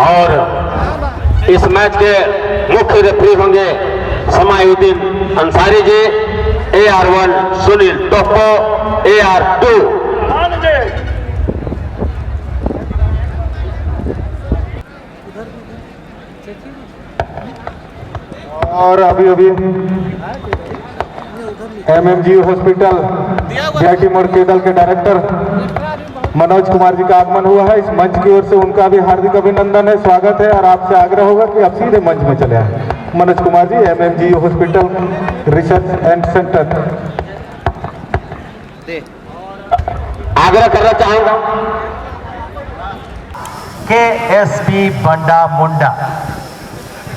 और इस मैच के मुख्य रेफरी होंगे समायुद्दीन अंसारी जी, AR1 सुनील टोप्पो, AR2 और अभी MMG हॉस्पिटल JIT मोड़ केदल के डायरेक्टर मनोज कुमार जी का आगमन हुआ है। इस मंच की ओर से उनका भी हार्दिक अभिनंदन है, स्वागत है और आपसे आग्रह होगा कि आप सीधे मंच में चले आए। Manoj Kumar ji, MMG hospital research and centre. आग्रह करना चाहूंगा KSP बंडा मुंडा,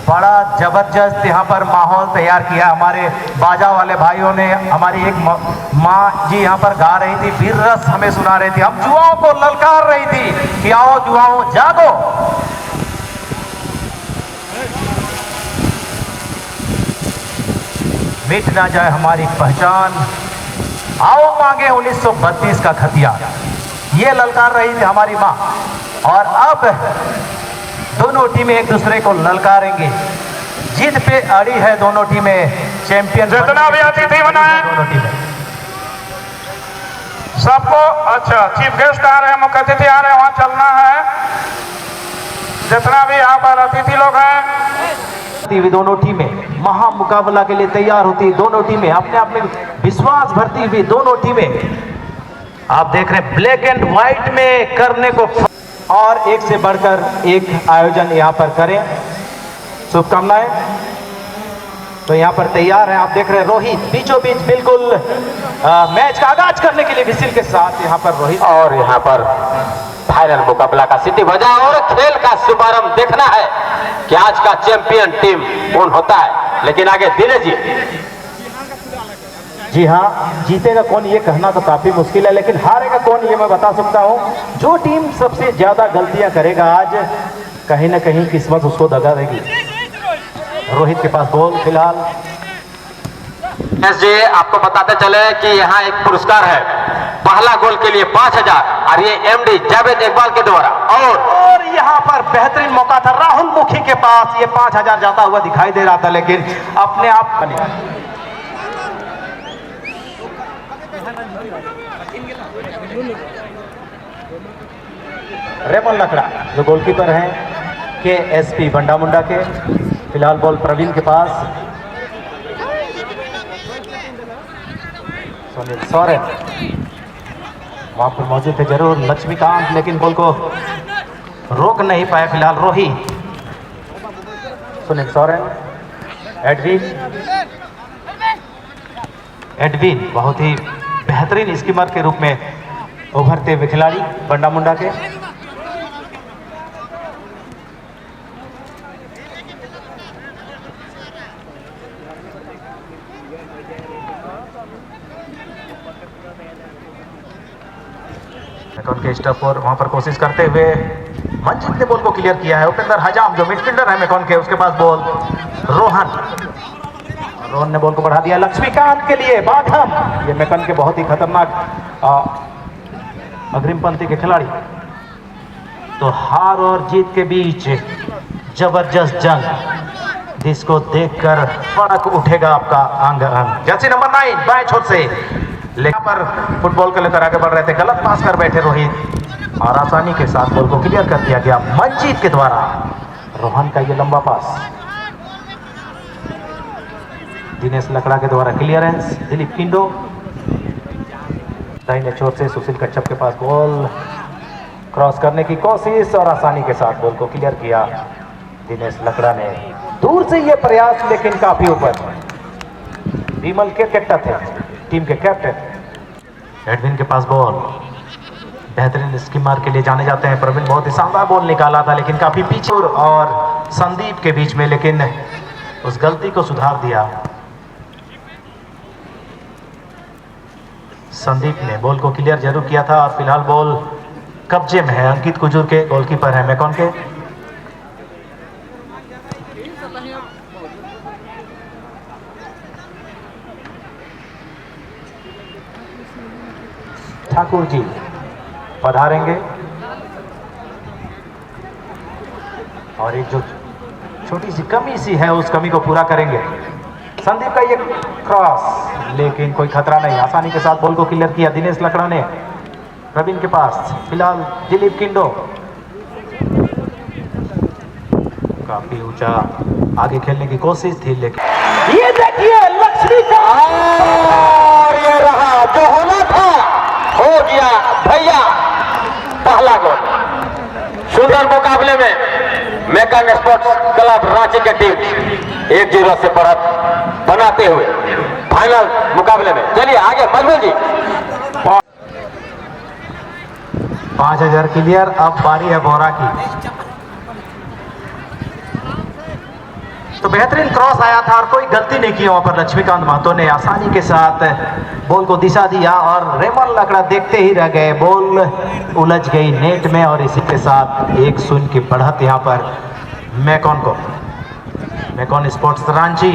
बड़ा जबरदस्त यहाँ पर माहौल तैयार किया हमारे बाजा वाले भाइयों ने। हमारी एक माँ जी यहाँ पर गा रही थी, वीर रस हमें सुना रही थी, हम जुआओं को ललकार रही थी कि आओ जुआओं जागो। मिट ना जाए हमारी पहचान, आओ मांगे 1932 का खतिया, ये ललकार रही थी हमारी माँ। और अब दोनों टीमें एक दूसरे को ललकारेंगे, जीत पे अड़ी है दोनों टीमें, चैंपियन जितना भी अतिथि बनाए दोनों टीमें। सबको, अच्छा चीफ गेस्ट आ रहे हैं, मुख्य अतिथि आ रहे हैं, वहां चलना है। जितना भी यहाँ पर अतिथि लोग हैं, दोनों टीमें महा मुकाबला के लिए तैयार होती, दोनों टीमें अपने आप में विश्वास भरती हुई, दोनों टीमें आप देख रहे हैं ब्लैक एंड व्हाइट में करने को, और एक से बढ़कर एक आयोजन यहाँ पर करें। शुभकामनाएं। तो यहाँ पर तैयार है, आप देख रहे हैं रोहित बीचों बीच बिल्कुल मैच का आगाज करने के लिए विसिल के साथ यहाँ पर रोहित, और यहाँ पर फाइनल मुकाबला का सिटी बजा और खेल का शुभारंभ देखना है कि आज का चैंपियन टीम कौन होता है। लेकिन आगे धीरे जी, जी हाँ, जीतेगा कौन ये कहना तो काफी मुश्किल है, लेकिन हारेगा कौन ये मैं बता सकता हूँ। जो टीम सबसे ज्यादा गलतियां करेगा आज, कहीं ना कहीं किस्मत उसको दगा देगी। रोहित के पास बॉल फिलहाल। जी आपको बताते चले कि यहाँ एक पुरस्कार है, पहला गोल के लिए 5000 और ये MD जावेद इकबाल के द्वारा। और यहाँ पर बेहतरीन मौका था राहुल मुखी के पास, ये 5000 जाता हुआ दिखाई दे रहा था, लेकिन अपने आप रेमन लकड़ा जो गोलकीपर हैं KSP बंडा मुंडा के, फिलहाल बॉल प्रवीण के पास। सुनील सोरेन वहां पर मौजूद थे जरूर, लक्ष्मीकांत लेकिन बॉल को रोक नहीं पाए। फिलहाल रोहित, सुनील सोरेन, एडविन बहुत ही बेहतरीन स्कीमर के रूप में उभरते हुए खिलाड़ी बंडा मुंडा के। मैकॉन के स्टफ और वहां पर कोशिश करते हुए मंजित ने बॉल को क्लियर किया है। उपेंद्र हजाम जो मिडफील्डर है मैकॉन के, उसके पास बॉल। रोहन ने बॉल को बढ़ा दिया लक्ष्मीकांत के लिए। बाघम, ये मैकॉन के बहुत ही खतरनाक अग्रिम पंक्ति के खिलाड़ी। तो हार और जीत के बीच जबरदस्त जंग, जिसको देखकर फड़क उठेगा आपका अंग अंग। जर्सी नंबर 9 बाएं छोर से लेकर पर फुटबॉल को लेकर आगे बढ़ रहे थे, गलत पास कर बैठे रोहित और आसानी के साथ बॉल को क्लियर कर दिया गया मंजीत के द्वारा। रोहन का ये लंबा पास दिनेश लकड़ा के द्वारा क्लियरेंस। दिलीप किंडो दाहिने छोर से सुशील कच्छप के पास बॉल, क्रॉस करने की कोशिश और आसानी के साथ बॉल को क्लियर किया दिनेश लकड़ा ने। दूर से ये प्रयास लेकिन काफी ऊपर। विमल के कैप्टन थे, टीम के कैप्टन। एडविन के पास बॉल, बेहतरीन स्किमर के लिए जाने जाते हैं प्रवीण, बहुत ही शानदार बॉल निकाला था लेकिन काफी पीछे और संदीप के बीच में, लेकिन उस गलती को सुधार दिया संदीप ने। बॉल को क्लियर जरूर किया था और फिलहाल बॉल कब्जे में है अंकित कुजूर के, गोलकीपर है मैकॉन के। ठाकुर जी पधारेंगे। और एक जो छोटी सी कमी सी है उस कमी को पूरा करेंगे। संदीप का ये क्रॉस, लेकिन कोई खतरा नहीं, आसानी के साथ बॉल को क्लियर किया दिनेश लकड़ा ने। प्रवीण के पास फिलहाल दिलीप किंडो, काफी ऊंचा आगे खेलने की कोशिश थी, लेकिन ये देखिए लक्ष्मी का ये रहा जो होना था, हो गया भैया, पहला गोल। सुंदर मुकाबले में मेकन स्पोर्ट्स क्लब रांची की टीम 1-0 से बढ़त बनाते हुए फाइनल मुकाबले में। चलिए आगे मजबूत जी। 5000 क्लियर। अब बारी है बोरा की। तो बेहतरीन क्रॉस आया था और कोई गलती नहीं की वहां पर लक्ष्मीकांत महतो ने, आसानी के साथ बॉल को दिशा दिया और रेमन लकड़ा देखते ही रह गए। बॉल उलझ गई नेट में और इसी के साथ 1-0 की बढ़त यहां पर मैकॉन को। मैकॉन स्पोर्ट्स रांची।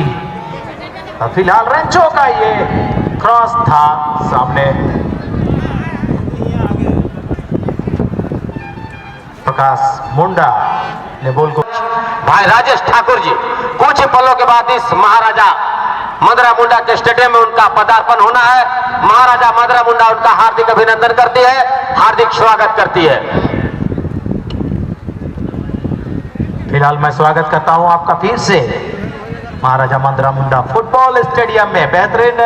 फिलहाल रेंचो का ये क्रॉस था सामने, प्रकाश मुंडा ने बॉल को। भाई राजेश ठाकुर जी, कुछ ही पलों के बाद इस महाराजा मदरा मुंडा के स्टेडियम में उनका पदार्पण होना है। महाराजा मदरा मुंडा उनका हार्दिक अभिनंदन करती है, हार्दिक स्वागत करती है। फिलहाल मैं स्वागत करता हूं आपका फिर से महाराजा मदरा मुंडा फुटबॉल स्टेडियम में बेहतरीन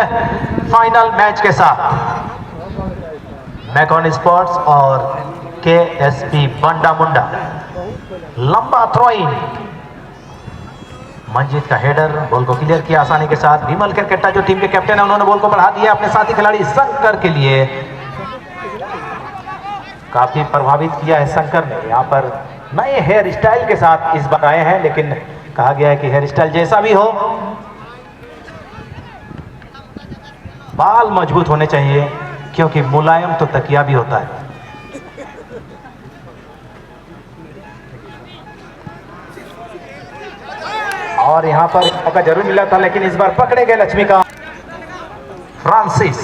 फाइनल मैच के साथ मैकॉन स्पोर्ट्स और केएसपी बंडा मुंडा। लंबा थ्रोइन, मंजीत का हेडर, बॉल को क्लियर किया आसानी के साथ। विमल केरकेट्टा जो टीम के कैप्टन है, उन्होंने बॉल को बढ़ा दिया अपने साथी खिलाड़ी शंकर के लिए। काफी प्रभावित किया है शंकर ने। यहाँ पर नए हेयर स्टाइल के साथ इस बार आए हैं, लेकिन कहा गया है कि हेयर स्टाइल जैसा भी हो, बाल मजबूत होने चाहिए, क्योंकि मुलायम तो तकिया भी होता है। और यहां पर मौका जरूर मिला था, लेकिन इस बार पकड़े गए लक्ष्मीकांत। फ्रांसिस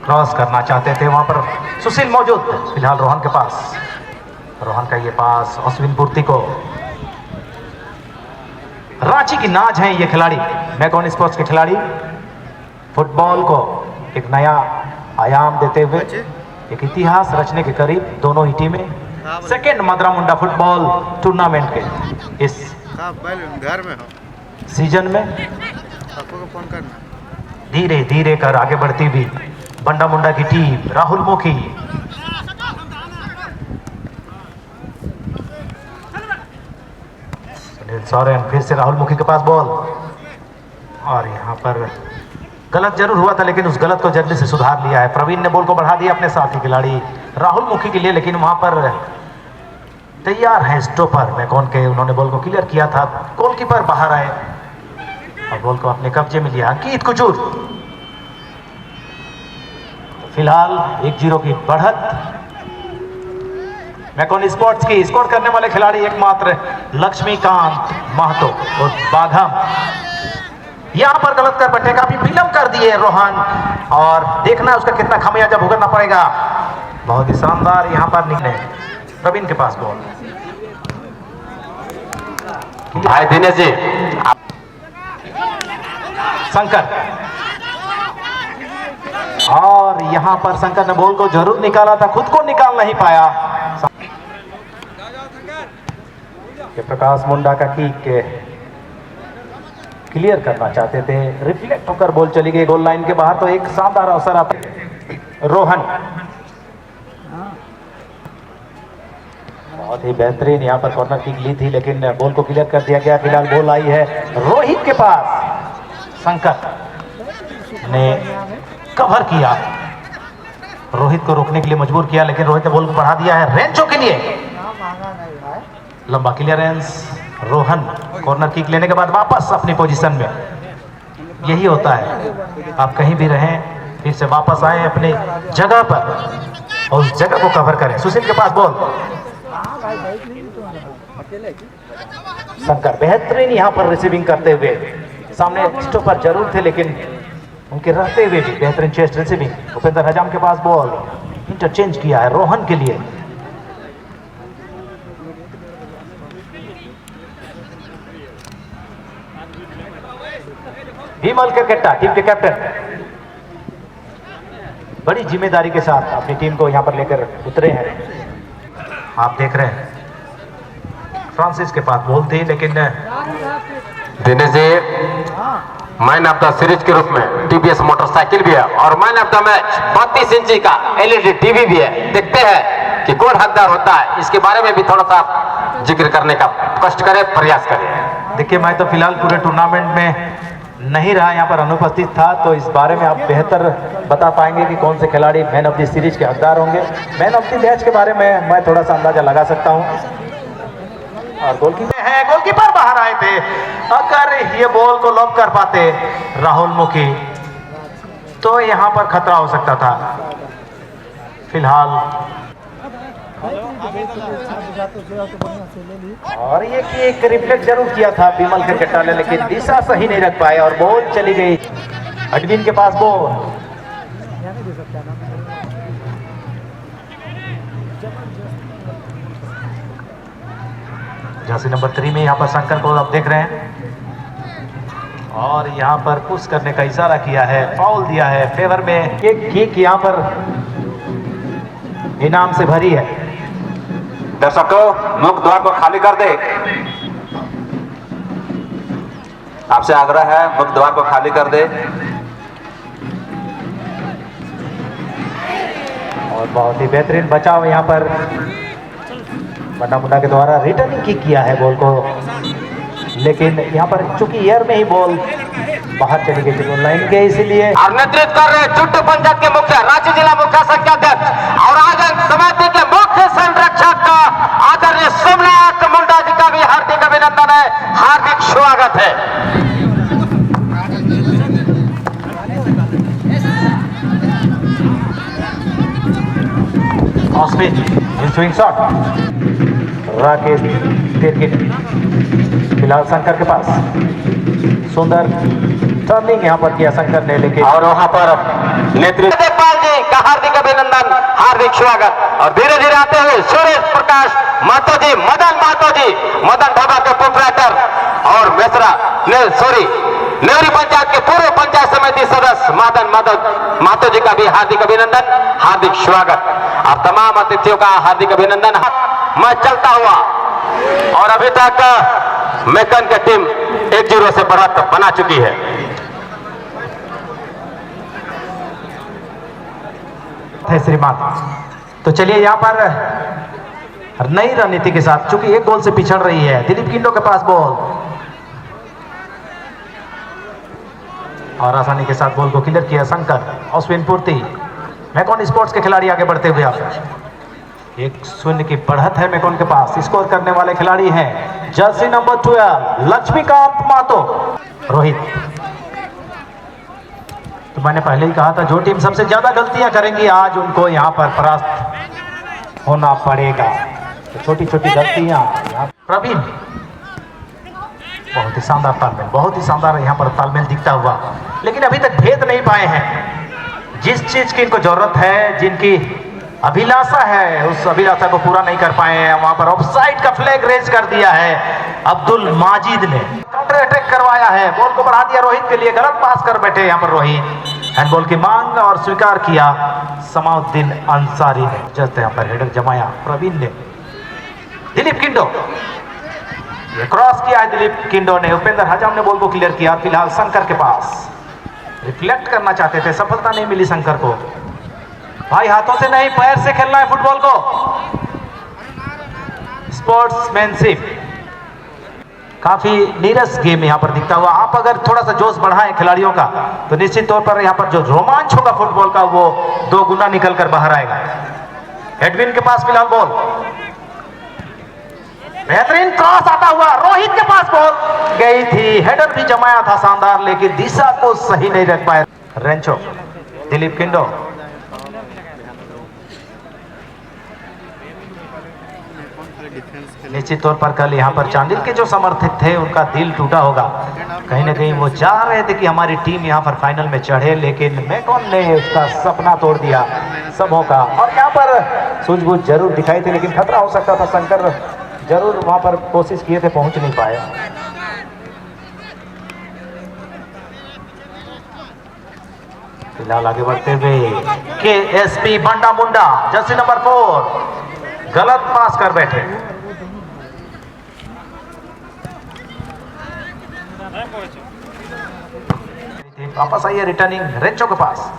क्रॉस करना चाहते थे, वहां पर सुशील मौजूद। फिलहाल रोहन के पास, रोहन का ये पास अश्विन पूर्ति को। रांची की नाज है ये खिलाड़ी, मैकॉन स्पोर्ट्स के खिलाड़ी, फुटबॉल को एक नया आयाम देते हुए, एक इतिहास रचने के करीब दोनों ही टीमें। सेकेंड मदरा मुंडा फुटबॉल टूर्नामेंट के इस घर में हो सीजन में आपको को फोन करना। धीरे धीरे कर आगे बढ़ती हुई बंडा मुंडा की टीम। राहुल मुखी, सुनील सोरेन, फिर से राहुल मुखी के पास बॉल, और यहां पर गलत जरूर हुआ था, लेकिन उस गलत को जल्दी से सुधार लिया है। प्रवीण ने बॉल को बढ़ा दिया अपने साथी खिलाड़ी राहुल मुखी के लिए, लेकिन वहां पर तैयार है स्टॉपर मैकॉन के, उन्होंने बॉल को क्लियर किया था। गोलकीपर बाहर आए और बॉल को अपने कब्जे में लिया अंकित कुचूर। फिलहाल 1-0 की बढ़त मैकॉन स्पोर्ट्स की। स्कोर करने वाले खिलाड़ी एकमात्र लक्ष्मीकांत महतो और बाघम। यहां पर गलत कर बैठे, काफी विलंब कर दिए रोहन, और देखना उसका कितना खामियाजा भुगतना पड़ेगा। बहुत ही शानदार यहां पर निकले। प्रवीण के पास बॉल, भाई दिनेश जी, शंकर, और यहां पर शंकर ने बॉल को जरूर निकाला था, खुद को निकाल नहीं पाया। प्रकाश मुंडा का किक क्लियर करना चाहते थे, रिफ्लेक्ट होकर बॉल चली गई गोल लाइन के बाहर, तो एक शानदार अवसर आता। रोहन बहुत ही बेहतरीन यहां पर कॉर्नर किक ली थी, लेकिन बॉल को क्लियर कर दिया गया। फिलहाल बॉल आई है रोहित के पास, शंकर ने कवर किया, रोहित को रोकने के लिए मजबूर किया, लेकिन रोहित ने बॉल को बढ़ा दिया है रेंचो के लिए। लंबा क्लियरेंस, रोहन कॉर्नर किक लेने के बाद वापस अपनी पोजीशन में। यही होता है, आप कहीं भी रहें, फिर से वापस आए अपनी जगह पर और उस जगह को कवर करें। सुशील के पास बॉल, शंकर बेहतरीन यहां पर रिसीविंग करते हुए। सामने स्टॉपर जरूर थे, लेकिन उनके रहते हुए भी बेहतरीन चेस्ट रिसीविंग। उपेंद्र हजाम के पास बॉल, इंटरचेंज किया है रोहन के लिए। विमल केरकेट्टा टीम के कैप्टन बड़ी जिम्मेदारी के साथ अपनी टीम को यहां पर लेकर उतरे हैं। आप देख रहे हैं फ्रांसिस के पास बॉल थी, लेकिन Dinesh ji man of the series के रूप में टीवीएस मोटरसाइकिल भी है और मैन ऑफ द मैच 32 इंची का एलईडी टीवी भी है। देखते हैं कि कौन हकदार होता है, इसके बारे में भी थोड़ा सा जिक्र करने का कष्ट करें, प्रयास करें। देखिए मैं तो फिलहाल पूरे टूर्नामेंट में नहीं रहा, यहाँ पर अनुपस्थित था, तो इस बारे में आप बेहतर बता पाएंगे कि कौन से खिलाड़ी मैन ऑफ द सीरीज के हकदार होंगे। मैन ऑफ द मैच के बारे में मैं थोड़ा सा अंदाजा लगा सकता हूँ। और गोलकीपर बाहर आए थे, अगर ये बॉल को लॉक कर पाते राहुल मुखी तो यहाँ पर खतरा हो सकता था। फिलहाल और ये कि एक रिफ्लेक्ट जरूर किया था विमल केरकेट्टा ने, लेकिन दिशा सही नहीं रख पाए और बॉल चली गई अडविन के पास। बॉल जर्सी नंबर 3 में यहाँ पर शंकर को आप देख रहे हैं और यहाँ पर पुश करने का इशारा किया है, फाउल दिया है फेवर में। एक किक यहाँ पर इनाम से भरी है। दर्शकों मुख्य द्वार को खाली कर दे, आपसे आग्रह है मुख्य द्वार को खाली कर दे। और बहुत ही बेहतरीन बचाव यहाँ पर बन्ना मुन्ना के द्वारा रिटर्निंग किक किया है बॉल को, लेकिन यहाँ पर चूंकि एयर में ही बॉल बाहर चली गई लाइन के, इसीलिए और नेतृत्व कर रहे चुट्टू पंचायत के मुखिया, रांची जिला मुख्य संख्याध्यक्ष और आनंद समिति के मुख्य संरक्षक का आदरणीय सोमनाथ मुंडा जी का भी हार्दिक अभिनंदन है, हार्दिक स्वागत है। स्विंग शॉट राकेश तिरकिन फिलहाल शंकर के पास, सुंदर टर्निंग यहाँ पर किया शंकर ने, लेकिन और वहां पर नेतृत्व देवपाल जी का हार्दिक अभिनंदन, हार्दिक स्वागत। और धीरे धीरे आते हुए सुरेश प्रकाश महतो जी, मदन ढाबा के प्रोपराइटर और मेसरा नेवरी पंचायत के पूर्व पंचायत समिति सदस्य मदन महतो जी का भी हार्दिक अभिनंदन, हार्दिक स्वागत। और तमाम अतिथियों का हार्दिक अभिनंदन। मैच चलता हुआ और अभी तक मेकन की टीम 1-0 से बढ़त बना चुकी है। श्रीमान, तो चलिए यहाँ पर नई रणनीति के साथ, चूंकि एक गोल से पिछड़ रही है, दिलीप किंडो के पास बॉल और आसानी के साथ बॉल को क्लियर किया शंकर। अश्विन पूर्ति मैकॉन स्पोर्ट्स के खिलाड़ी आगे बढ़ते हुए आप 1-0 की बढ़त है मैकॉन के पास। स्कोर करने वाले खिलाड़ी हैं जर्सी नंबर 12 लक्ष्मीकांत मातो, रोहित। तो मैंने पहले ही कहा था जो टीम सबसे ज्यादा गलतियां करेंगी आज उनको यहां पर परास्त होना पड़ेगा। तो छोटी छोटी गलतियां प्रवीण, बहुत ही शानदार तालमेल, बहुत ही शानदार यहाँ पर तालमेल दिखता हुआ, लेकिन अभी तक भेद नहीं पाए हैं जिस चीज की इनको जरूरत है, जिनकी अभिलाषा है, उस अभिलाषा को पूरा नहीं कर पाए हैं। वहां पर ऑफसाइड का फ्लैग रेज कर दिया है अब्दुल माजिद ने, काउंटर अटैक करवाया है, बॉल को बढ़ा दिया रोहित के लिए, गलत पास कर बैठे यहाँ पर रोहित। हैंडबॉल की मांग और स्वीकार किया समाउद्दीन अंसारी ने, जस्ट यहाँ पर हेडर जमाया प्रवीण ने। दिलीप किंडो, ये क्रॉस किया है दिलीप किंडो ने, उपेंद्र हजाम ने बॉल को क्लियर किया। फिलहाल शंकर के पास, रिफ्लेक्ट करना चाहते थे, सफलता नहीं मिली शंकर को। भाई हाथों से नहीं, पैर से खेलना है फुटबॉल को, स्पोर्ट्समैनशिप। काफी नीरस गेम यहाँ पर दिखता हुआ। आप अगर थोड़ा सा जोश बढ़ाएं खिलाड़ियों का तो निश्चित तौर पर यहाँ पर जो रोमांच होगा फुटबॉल का वो 2 गुना निकल कर बाहर आएगा। एडविन के पास फिलहाल बॉल, बेहतरीन क्रॉस आता हुआ, रोहित के पास बॉल गई थी, हेडर भी जमाया था शानदार, लेकिन दिशा को सही नहीं रख पाए रेंचो। दिलीप किंडो, निश्चित तौर पर कल यहाँ पर चांदिल के जो समर्थक थे उनका दिल टूटा होगा, कहीं ना कहीं वो चाह रहे थे कि हमारी टीम यहाँ पर फाइनल में चढ़े, लेकिन मैकॉन ने उसका सपना तोड़ दिया सबों का। और यहाँ पर सूझबूझ जरूर दिखाई थी, लेकिन खतरा हो सकता था, शंकर जरूर वहां पर कोशिश किए थे, पहुंच नहीं पाए। फिलहाल आगे बढ़ते हुए KSP बंडा मुंडा जर्सी नंबर 4 गलत पास कर बैठे। वापस आइए रिटर्निंग रेंचो के पास।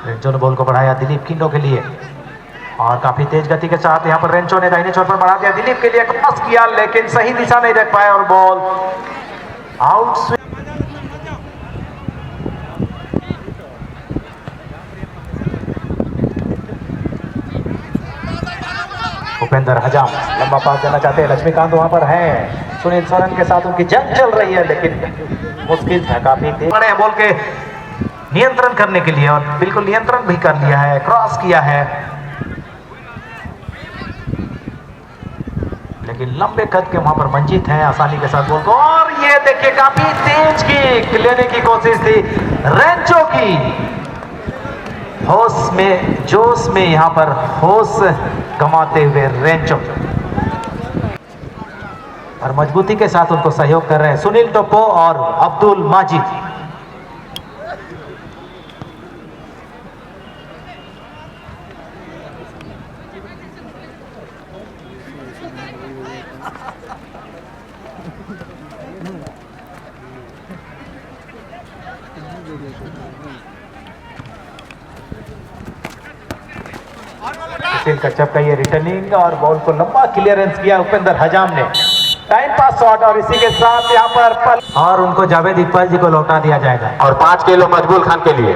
रेंचो ने बॉल को बढ़ाया दिलीप किंडो के लिए और काफी तेज गति के साथ यहाँ पर रेंचो ने दाहिने छोर पर बढ़ा दिया दिलीप के लिए, क्रॉस किया लेकिन सही दिशा नहीं देख पाया और बॉल आउट। उपेंद्र हजाम लंबा पास देना चाहते हैं, लक्ष्मीकांत वहां पर हैं, सुनील सोरेन के साथ उनकी जंग चल रही है लेकिन मुश्किल है, काफी तेज बड़े बॉल के नियंत्रण करने के लिए और बिल्कुल नियंत्रण भी कर लिया है, क्रॉस किया है लेकिन लंबे कद के वहां पर मंजीत हैं, आसानी के साथ बॉल को और ये देखिए काफी तेज किक लेने की कोशिश थी रेंचो की, होश में जोश में यहां पर होश गंवाते हुए रेंचो और मजबूती के साथ उनको सहयोग कर रहे हैं सुनील टोप्पो और अब्दुल माजिद। कच्चप का ये रिटर्निंग और बॉल को लंबा क्लियरेंस किया उपेंद्र हजाम ने, टाइम पास शॉट और इसी के साथ यहाँ पर और उनको जावेद इकबाल जी को लौटा दिया जाएगा और 5 किलो मकबूल खान के लिए।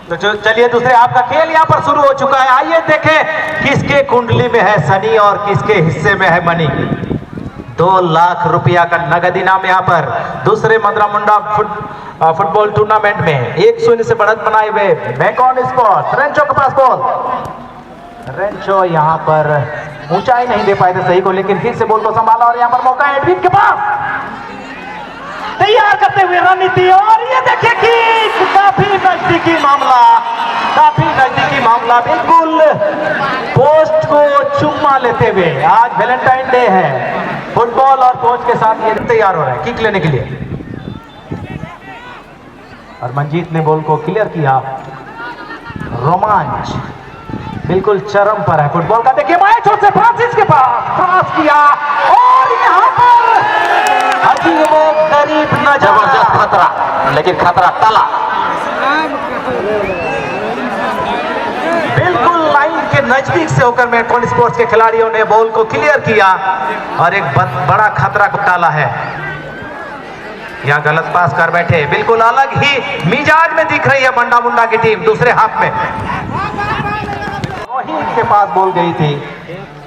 तो चलिए दूसरे हाफ का खेल यहाँ पर शुरू हो चुका है। आइए देखें किसके कुंडली में है शनि और किसके हिस्से में है मनी। 2 लाख रुपया का नगद इनाम यहाँ पर दूसरे मंदरा मुंडा फुटबॉल टूर्नामेंट में 1-0 से बढ़त बनाए हुए मैकॉन स्पोर्ट्स। रेंचो के पास बॉल, रेंचो यहाँ पर ऊंचाई नहीं दे पाए थे सही को, लेकिन फिर से बॉल को संभाला और यहाँ पर मौका एडविन के पास तैयार करते हुए रणनीति और ये देखिए कि काफी नजदीकी मामला, काफी नजदीकी मामला, बिल्कुल पोस्ट को चुम्मा लेते हुए। आज वैलेंटाइन डे है, फुटबॉल और कोच के साथ ये तैयार हो रहा है किक लेने के लिए और मंजीत ने बॉल को क्लियर किया। रोमांच बिल्कुल चरम पर है फुटबॉल का। देखिए मैच से फ्रांसिस के पास क्रॉस किया और यहाँ पर अजीबो गरीब न जबरदस्त खतरा, लेकिन खतरा टला। बिल्कुल लाइन के नजदीक से होकर मैकॉन स्पोर्ट्स के खिलाड़ियों ने बॉल को क्लियर किया और एक बड़ा खतरा को टाला है। यहाँ गलत पास कर बैठे, बिल्कुल अलग ही मिजाज में दिख रही है बंडा मुंडा की टीम दूसरे हाफ में। रोहित के पास बॉल गई थी,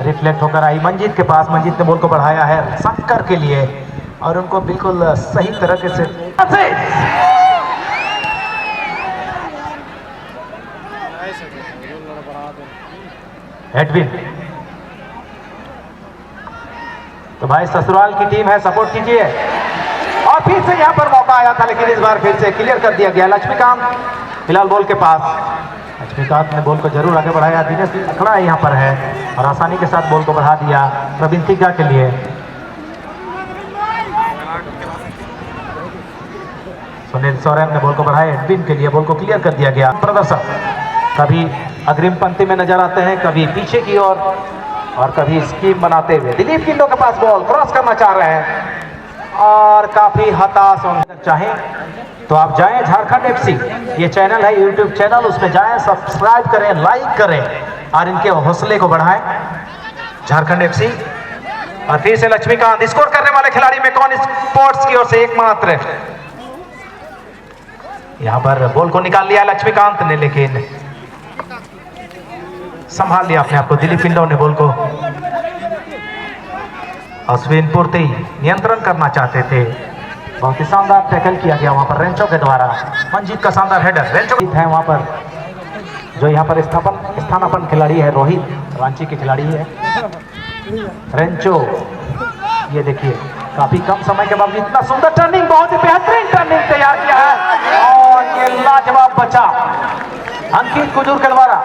रिफ्लेक्ट होकर आई मंजीत के पास, मंजीत ने बॉल को बढ़ाया है शंकर के लिए और उनको बिल्कुल सही तरीके से एडविन। तो भाई ससुराल की टीम है, सपोर्ट कीजिए। और फिर से यहाँ पर मौका आया था लेकिन इस बार फिर से क्लियर कर दिया गया। लक्ष्मीकांत फिलहाल बॉल के पास, लक्ष्मीकांत ने बॉल को जरूर आगे बढ़ाया, दिनेश अखड़ा यहाँ पर है और आसानी के साथ बॉल को बढ़ा दिया प्रवीण तिग्गा के लिए। सुनील सोरेन ने बॉल को बढ़ाया एडविन के लिए, बॉल को क्लियर कर दिया गया। प्रदर्शन कभी अग्रिम पंक्ति में नजर आते हैं, कभी पीछे की ओर और कभी स्कीम बनाते हुए। दिलीप किंडो के पास बॉल क्रॉस करना चाह रहे हैं और काफी हताश होना चाहें तो आप जाएं झारखंड एफसी, ये चैनल है यूट्यूब चैनल, उसमें जाएं, सब्सक्राइब करें, लाइक करें और इनके हौसले को बढ़ाएं झारखंड एफसी। और फिर से लक्ष्मीकांत स्कोर करने वाले खिलाड़ी मैकॉन स्पोर्ट्स की ओर से एकमात्र। यहां पर बॉल को निकाल लिया लक्ष्मीकांत ने लेकिन संभाल लिया अपने आप को। दिलीप किंडो ने बॉल को अश्विन पूर्ति नियंत्रण करना चाहते थे, बहुत ही शानदार टैकल किया गया वहां पर रेंचो के द्वारा। मंजीत का शानदार हेडर, रेंचो है वहां पर जो यहाँ पर स्थानापन्न खिलाड़ी है, रोहित रांची के खिलाड़ी है। रेंचो ये देखिए काफी कम समय के बाद इतना सुंदर टर्निंग, बहुत ही बेहतरीन टर्निंग तैयार किया है और ये लाजवाब बचा अंकित कुजूर के द्वारा।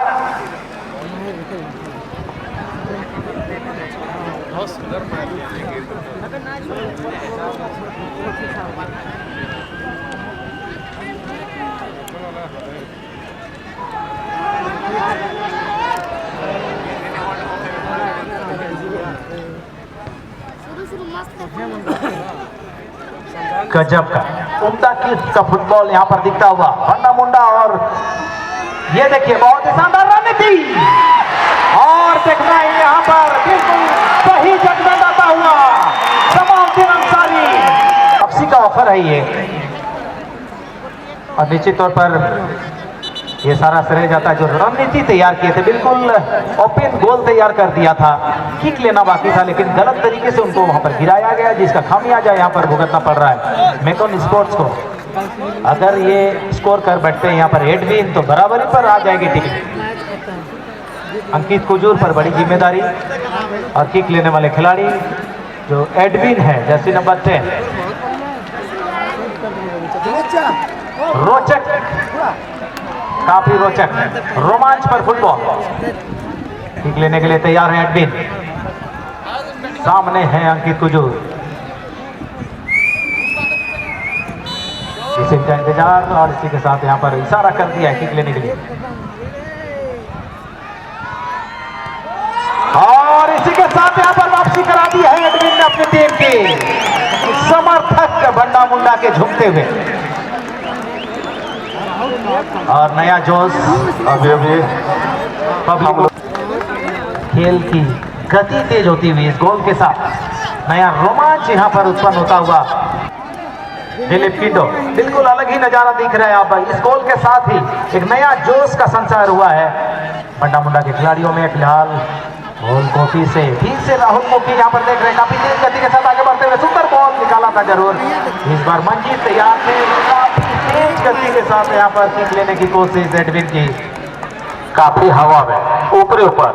गजब का उम्दा किस्म का फुटबॉल यहाँ पर दिखता हुआ बंडा मुंडा। और ये देखिए बहुत ही शानदार रणनीति, और देखना है यहाँ पर बिल्कुल सही जजमेंट आता हुआ समाउद्दीन अंसारी। वापसी का ऑफर है ये, और निश्चित तौर पर ये सारा श्रेय जाता है जो रणनीति तैयार किए थे, बिल्कुल ओपन गोल तैयार कर दिया था। किक लेना बाकी था लेकिन गलत तरीके से उनको वहां पर गिराया गया, जिसका खामियाजा यहाँ पर भुगतना पड़ रहा है मेकॉन स्पोर्ट्स को। अगर ये स्कोर कर बैठते हैं यहाँ पर एडविन तो बराबरी पर आ जाएगी टीम। अंकित कुजूर पर बड़ी जिम्मेदारी, और किक लेने वाले खिलाड़ी जो एडविन है जर्सी नंबर 10। रोचक, काफी रोचक, रोमांच पर फुटबॉल। किक लेने के लिए तैयार है एडविन, सामने है अंकित कुजूर। इसे इनका इंतजार, और इसी के साथ यहाँ पर इशारा कर दिया है किक लेने के लिए। और इसी के साथ यहाँ पर वापसी करा दी है एडविन ने अपनी टीम की, समर्थक बंडा मुंडा के झुकते हुए। और नया जोश अभी खेल की गति तेज होती हुई इस गोल के साथ नया रोमांच यहाँ पर उत्पन्न होता हुआ। दिलीप किंडो, बिल्कुल अलग ही नजारा दिख रहा है यहाँ पर। इस गोल के साथ ही एक नया जोश का संचार हुआ है बंडा मुंडा के खिलाड़ियों में। फिलहाल गोल कोफी से ठीक से राहुल कोफी यहाँ पर देख रहे हैं, काफी तेज गति के साथ आगे बढ़ते हुए सुंदर बॉल निकाला था जरूर। इस बार मंजीत तैयार थे, काफी तेज गति के साथ यहाँ पर किक लेने की कोशिश एडविन की, काफी हवा में ऊपरी ऊपर।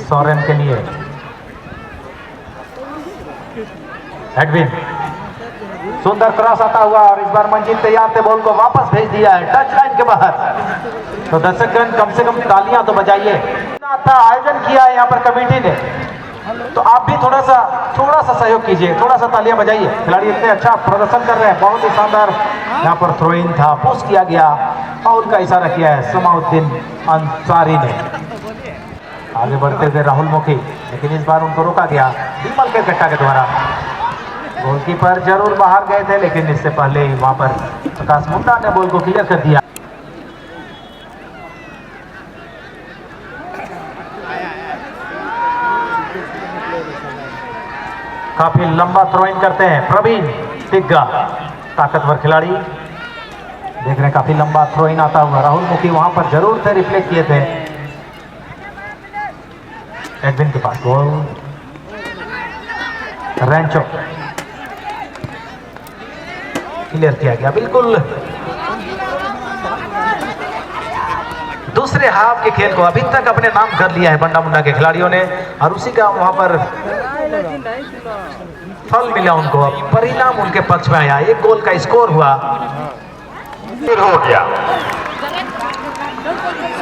सोरेन के लिए एडविन, सुंदर क्रॉस आता हुआ, और इस बार मंजीत तैयार थे, बॉल को वापस भेज दिया है टच लाइन के बाहर। तो दर्शकगण कम से कम तालियां तो बजाइए। था आयोजन किया है यहाँ पर कमेटी ने, तो आप भी थोड़ा सा सहयोग कीजिए, थोड़ा सा तालियां बजाइए। खिलाड़ी इतने अच्छा प्रदर्शन कर रहे हैं, बहुत ही शानदार यहाँ पर थ्रो इन था, पुश किया गया, फाउल का इशारा किया है समाउद्दीन अंसारी ने। आगे बढ़ते हुए राहुल मुखी, लेकिन इस बार उनको रोका गया विमल के कट्टा के द्वारा। गोलकीपर जरूर बाहर गए थे, लेकिन इससे पहले वहां पर प्रकाश मुंडा ने बॉल को क्लियर कर दिया। काफी लंबा थ्रो इन करते हैं प्रवीण तिग्गा, ताकतवर खिलाड़ी। देख रहे हैं काफी लंबा थ्रो इन आता हुआ। राहुल मुखी वहां पर जरूर थे, रिप्ले किए थे। एडविन के पास बॉल, रेंचो क्लियर किया गया। बिल्कुल दूसरे हाफ के खेल को अभी तक अपने नाम कर लिया है बंडा मुंडा के खिलाड़ियों ने, और उसी का वहां पर फल मिला उनको। अब परिणाम उनके पक्ष में आया, एक गोल का स्कोर हुआ, हो गया।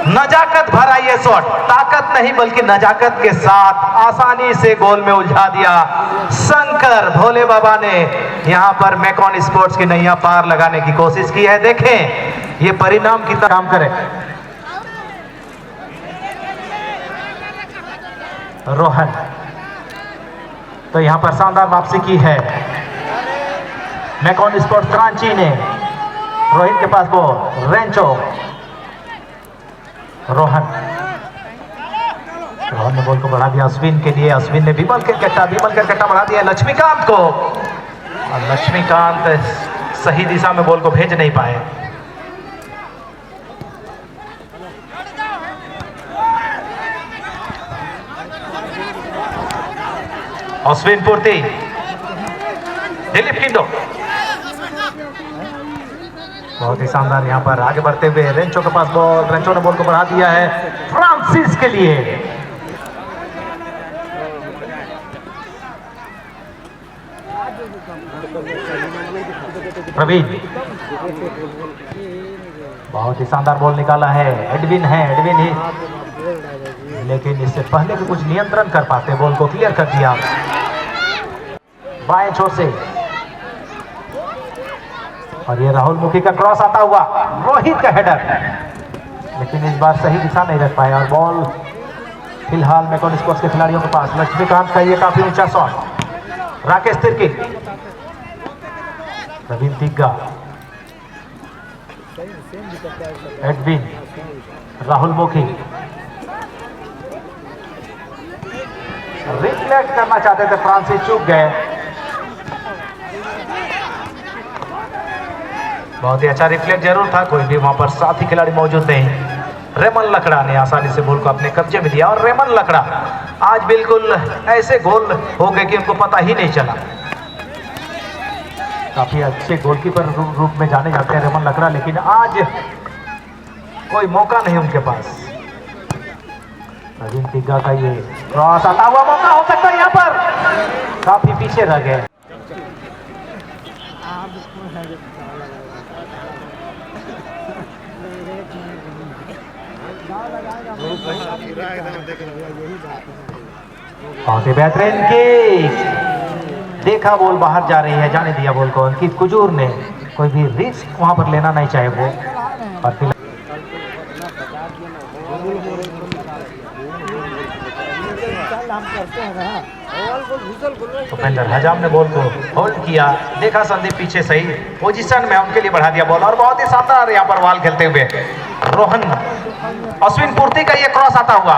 नजाकत भरा ये शॉट, ताकत नहीं बल्कि नजाकत के साथ आसानी से गोल में उलझा दिया शंकर भोले बाबा ने। यहां पर मेकॉन स्पोर्ट्स की नैया पार लगाने की कोशिश की है। देखें ये परिणाम कितना काम करे। रोहन, तो यहां पर शानदार वापसी की है मेकॉन स्पोर्ट्स कराची ने। रोहित के पास बॉल, रेंचो, रोहन ने बॉल को बढ़ा दिया अश्विन के लिए। अश्विन ने विमल के कट्टा बढ़ा दिया लक्ष्मीकांत को, और लक्ष्मीकांत सही दिशा में बॉल को भेज नहीं पाए। अश्विन पूर्ति, दिलीप किंडो, बहुत ही शानदार यहाँ पर आगे बढ़ते हुए रेंचो के पास बॉल। रेंचो ने बॉल को बढ़ा दिया है फ्रांसिस के लिए। प्रवीण, बहुत ही शानदार बॉल निकाला है। एडविन ही, लेकिन इससे पहले भी कुछ नियंत्रण कर पाते, बॉल को क्लियर कर दिया बाएं छोर से। और ये राहुल मुखी का क्रॉस आता हुआ, रोहित का हेडर, लेकिन इस बार सही दिशा नहीं रख पाया और बॉल फिलहाल मेकॉन स्पोर्ट्स के खिलाड़ियों के पास। लक्ष्मीकांत का ये काफी ऊंचा शॉट, राकेश तिर्की, प्रवीण तिग्गा, एडविन, राहुल मुखी रिफ्लेक्ट करना चाहते थे, फ्रांसिस चूक गए। बहुत ही अच्छा रिफ्लेक्ट जरूर था, कोई भी वहां पर साथी खिलाड़ी मौजूद नहीं। रेमन लकड़ा ने आसानी से बॉल को अपने कब्जे में लिया और रेमन लकड़ा आज बिल्कुल ऐसे गोल हो गए कि उनको पता ही नहीं चला। काफी अच्छे गोलकीपर रूप में जाने जाते हैं रेमन लकड़ा, लेकिन आज कोई मौका नहीं उनके पास। प्रवीण तिग्गा का ये क्रॉस आता हुआ मौका हो सकता है, यहाँ पर काफी पीछे रह गए। बहुत ही बेहतरीन की देखा, बॉल बाहर जा रही है, जाने दिया बॉल को अंकित कुजूर ने। कोई भी रिस्क वहां पर लेना नहीं चाहे वो। और उपेंद्र हजाम ने बॉल को होल्ड किया, देखा संदीप पीछे सही पोजीशन में, उनके लिए बढ़ा दिया बॉल और बहुत ही शानदार यहाँ पर बॉल खेलते हुए रोहन अश्विन पूर्ति का ये क्रॉस आता हुआ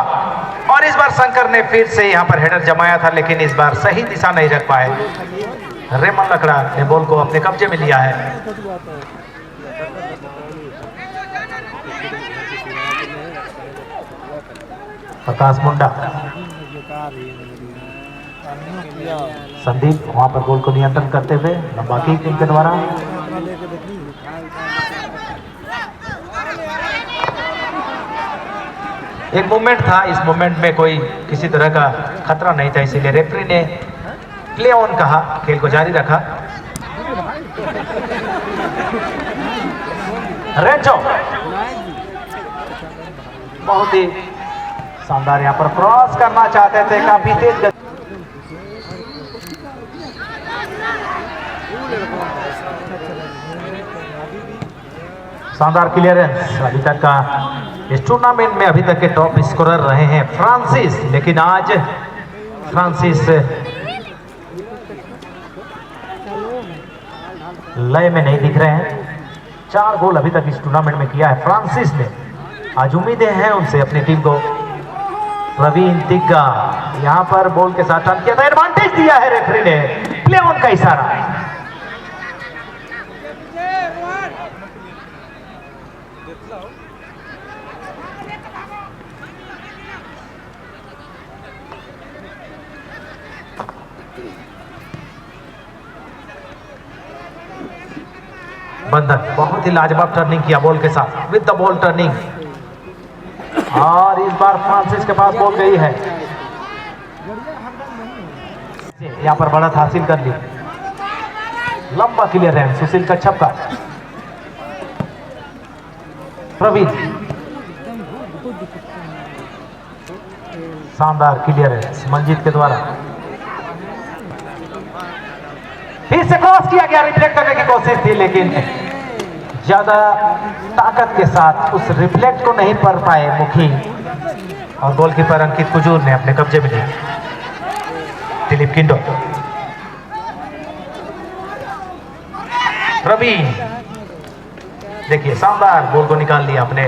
और इस बार शंकर ने फिर से यहाँ पर हेडर जमाया था, लेकिन इस बार सही दिशा नहीं रख पाए। रेमन लकड़ा ने बॉल को अपने कब्जे में लिया है। प्रकाश मुंडा, संदीप वहां पर बॉल को नियंत्रण करते हुए लंबा किक इनके द्वारा। एक मूवमेंट था, इस मूवमेंट में कोई किसी तरह का खतरा नहीं था, इसीलिए रेफरी ने प्ले ऑन कहा, खेल को जारी रखा। रेंचो बहुत ही शानदार यहाँ पर क्रॉस करना चाहते थे, काफी तेज गति। शानदार क्लियरेंस। अभी तक का इस टूर्नामेंट में अभी तक के टॉप स्कोरर रहे हैं फ्रांसिस, लेकिन आज फ्रांसिस लय में नहीं दिख रहे हैं। 4 गोल अभी तक इस टूर्नामेंट में किया है फ्रांसिस ने। आज उम्मीदें हैं उनसे अपनी टीम को। प्रवीण तिग्गा यहां पर बॉल के साथ टर्न किया था, एडवांटेज दिया है रेफरी ने, प्ले ऑन का इशारा। बंधन बहुत ही लाजवाब टर्निंग किया बॉल के साथ, विद द बॉल टर्निंग, और इस बार फ्रांसिस के पास बॉल गई है। यहां पर बढ़त हासिल कर ली, लंबा क्लियरेंस, सुशील कच्छप का। प्रवीण शानदार क्लियरेंस मंजीत के द्वारा, फिर से क्रॉस किया गया, रिफ्लेक्ट करने की कोशिश थी, लेकिन ज्यादा ताकत के साथ उस रिफ्लेक्ट को नहीं कर पाए मुखी, और गोलकीपर अंकित कुजूर ने अपने कब्जे में लिया। दिलीप किंडो, प्रवीण देखिए शानदार बॉल को निकाल लिया अपने।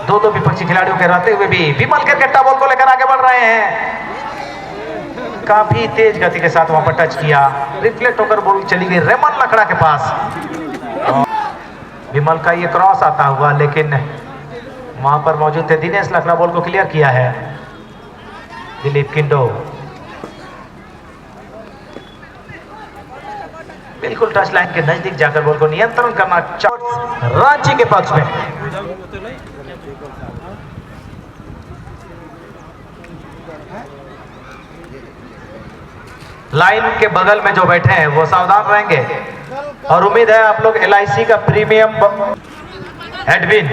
दो विपक्षी खिलाड़ियों के रहते हुए भी विमल करकेट्टा बॉल को लेकर आगे बढ़ रहे हैं। काफी तेज गति के साथ वहां पर टच किया, रिफ्लेक्ट होकर बॉल चली गई रेमन लकड़ा के पास। विमल का ये क्रॉस आता हुआ, लेकिन वहां पर मौजूद थे दिनेश लकड़ा, बॉल को क्लियर किया है। दिलीप किंडो बिल्कुल टच लाइन के नजदीक जाकर बॉल को नियंत्रण करना रांची के पक्ष में। लाइन के बगल में जो बैठे हैं वो सावधान रहेंगे, और उम्मीद है आप लोग LIC का प्रीमियम। एडविन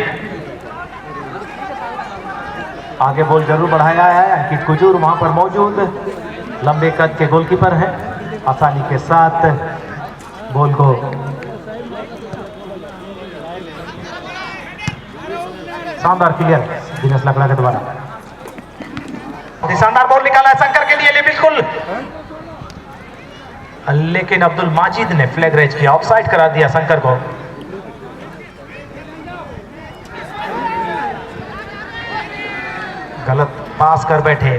आगे बॉल जरूर बढ़ाया है, अंकित कुजूर वहां पर मौजूद, लंबे कद के गोलकीपर हैं, आसानी के साथ बॉल को शानदार क्लियर दिनेश लकड़ा के द्वारा। बहुत ही शानदार बॉल निकाला है शंकर के लिए बिल्कुल, लेकिन अब्दुल माजिद ने फ्लैग रेज किया, ऑफसाइड करा दिया शंकर को। गलत पास कर बैठे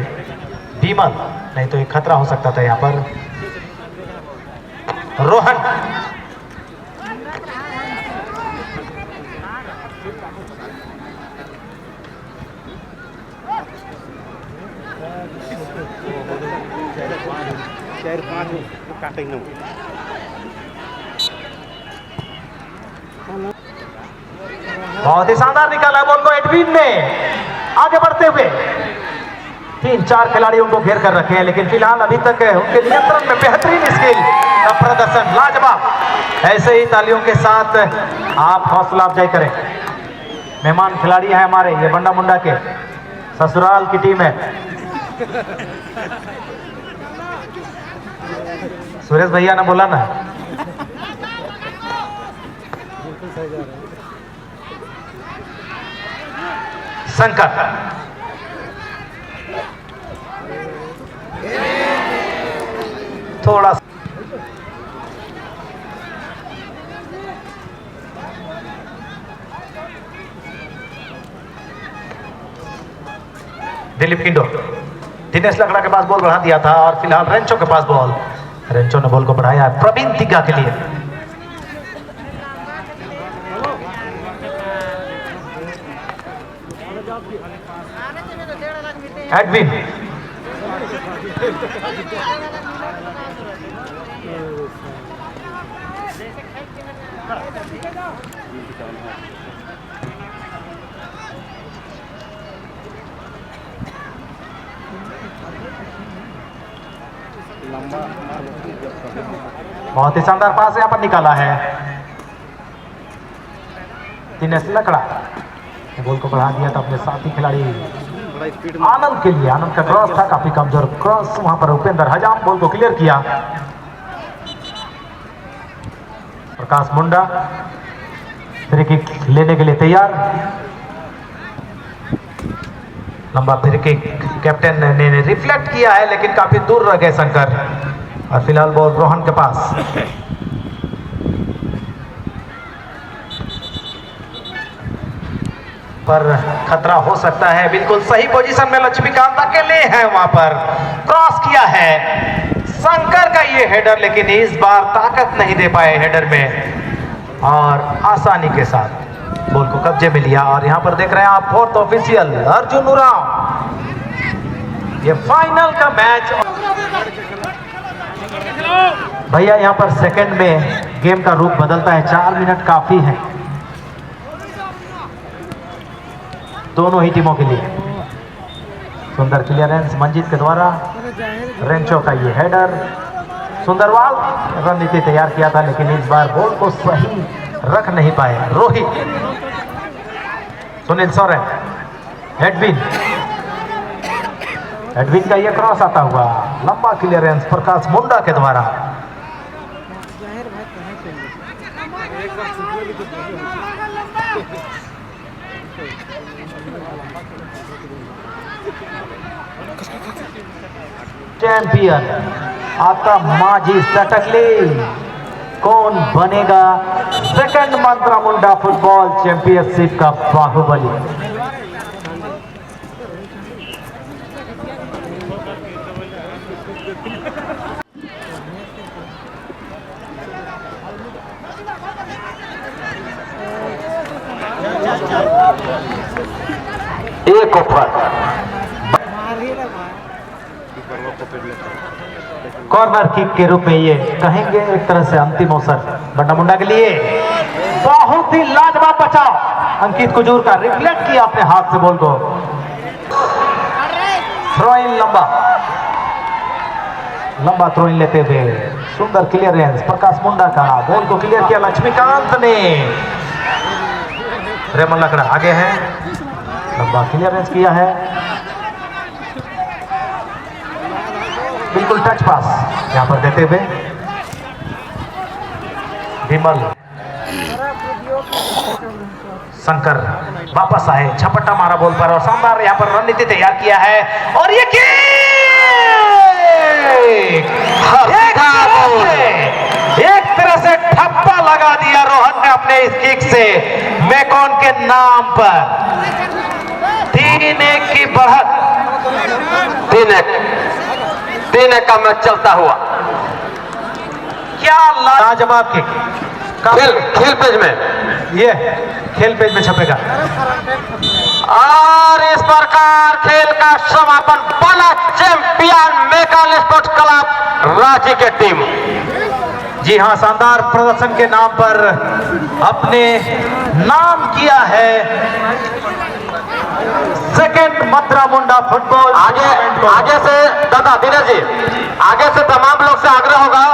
विमल, नहीं तो एक खतरा हो सकता था यहाँ पर। रोहन बहुत ही शानदार निकाला बॉल को एडविन ने। आगे बढ़ते हुए 3-4 खिलाड़ी उनको घेर कर रखे हैं, लेकिन फिलहाल अभी तक उनके नियंत्रण में बेहतरीन स्किल का प्रदर्शन, लाजवाब। ऐसे ही तालियों के साथ आप हौसला अफजाई करें। मेहमान खिलाड़ी हैं हमारे, ये बंडा मुंडा के ससुराल की टीम है। सुरेश भैया ने बोला ना, शंकर थोड़ा दिलीप किंडो, दिनेश लकड़ा के पास बॉल बढ़ा दिया था और फिलहाल रेंचो के पास बॉल, रेंचो ने बॉल को बढ़ाया प्रवीण तिग्गा के लिए। एडविन बहुत ही शानदार पास यहाँ पर निकाला है दिनेश लकड़ा, बॉल को बढ़ा दिया था अपने साथी खिलाड़ी आनंद के लिए। आनंद का क्रॉस था काफी कमजोर क्रॉस, वहां पर उपेंद्र हजाम बॉल को क्लियर किया। प्रकाश मुंडा फ्री किक लेने के लिए तैयार। लंबा फ्री किक कैप्टन ने रिफ्लेक्ट किया है, लेकिन काफी दूर रह गए शंकर। और फिलहाल बॉल रोहन के पास। पर खतरा हो सकता है, बिल्कुल सही पोजीशन में लक्ष्मीकांत अकेले हैं, वहां पर क्रॉस किया है शंकर का ये हेडर, लेकिन इस बार ताकत नहीं दे पाए हेडर में और आसानी के साथ बॉल को कब्जे में लिया। और यहां पर देख रहे हैं आप फोर्थ ऑफिशियल अर्जुन उरांव। ये फाइनल का मैच भैया, यहां पर सेकंड में गेम का रूप बदलता है, 4 मिनट काफी है दोनों ही टीमों के लिए। सुंदर क्लियरेंस मंजीत के द्वारा, रेंचो का ये हेडर, सुंदरवाल रणनीति तैयार किया था, लेकिन इस बार बॉल को सही रख नहीं पाए। रोहित, सुनील सोरेन, एडविन का ये क्रॉस आता हुआ, लंबा क्लियरेंस प्रकाश मुंडा के द्वारा। चैंपियन आता माजी सटकली, कौन बनेगा सेकंड मंत्रा मुंडा फुटबॉल चैंपियनशिप का बाहुबली। एक ओवर कॉर्नर किक के रूप में ये कहेंगे, एक तरह से अंतिम अवसर बंडा मुंडा के लिए। बहुत ही लाजवाब बचाव अंकित कुजूर का, रिफ्लेक्ट किया अपने हाथ से बॉल को। थ्रो इन लंबा थ्रो इन लेते हुए सुंदर क्लियरेंस प्रकाश मुंडा का, बॉल को क्लियर किया लक्ष्मीकांत ने। रेमन लकड़ा आगे है, लंबा क्लियरेंस किया है, बिल्कुल टच पास यहां पर देते हुए विमल। शंकर वापस आए, झपट्टा मारा बॉल पर और शानदार यहाँ पर रणनीति तैयार किया है और ये एक तरह से ठप्पा लगा दिया रोहन ने अपने इस किक से मैकॉन के नाम पर। 3-1 की बढ़त। 3-1 का मैच चलता हुआ। क्या लाजवाब किक। खेल पेज में ये खेल पेज में छपेगा। और इस प्रकार खेल का समापन बना champion Makan sports club Ranchi की टीम। जी हां, शानदार प्रदर्शन के नाम पर अपने नाम किया है सेकंड मथुरा मुंडा फुटबॉल। आगे से दादा धीरज जी, आगे से तमाम लोग से आग्रह होगा